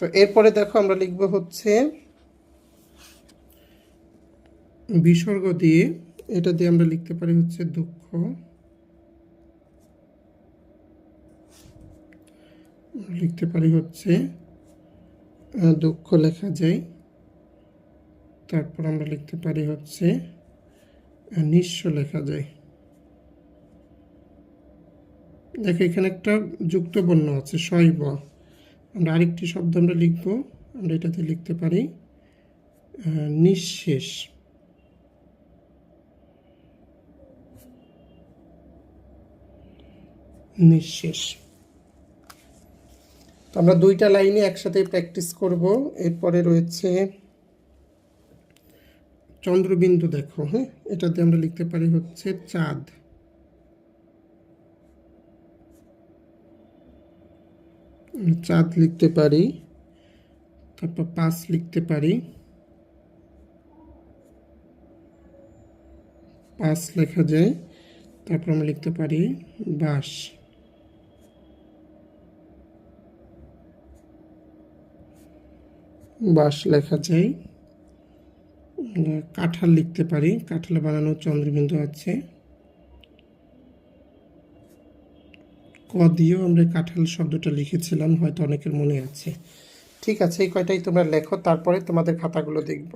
তো এরপরে দেখো আমরা লিখব হচ্ছে বিসর্গ দিয়ে, এটা দিয়ে আমরা লিখতে পারি হচ্ছে দুঃখ, লিখতে পারি হচ্ছে দুঃখ লেখা যায়। তারপর আমরা লিখতে পারি হচ্ছে নিঃস্ব লেখা যায়। দেখো এখানে একটা যুক্ত বর্ণ আছে শৈব। আমরা আরেকটি শব্দ আমরা লিখব, আমরা এটাতে লিখতে পারি নিঃশেষ। নিঃশেষ। তো আমরা দুইটা লাইনে একসাথে প্র্যাকটিস করব। এরপরে রয়েছে চন্দ্রবিন্দু। দেখো হ্যাঁ, এটাতে আমরা লিখতে পারি হচ্ছে চাঁদ। চাঁদ লিখতে পারি। তারপর পাঁচ লিখতে পারি, পাঁচ লেখা যায়। তারপর আমরা লিখতে পারি বাঁশ। বাঁশ লেখা যায়। কাঁঠাল লিখতে পারি, কাঁঠালে বানানো চন্দ্রবিন্দু আছে। ক দিয়েও আমরা কাঁঠাল শব্দটা লিখেছিলাম, হয়তো অনেকের মনে আছে। ঠিক আছে, এই কয়টাই তোমরা লেখো, তারপরে তোমাদের খাতাগুলো দেখব।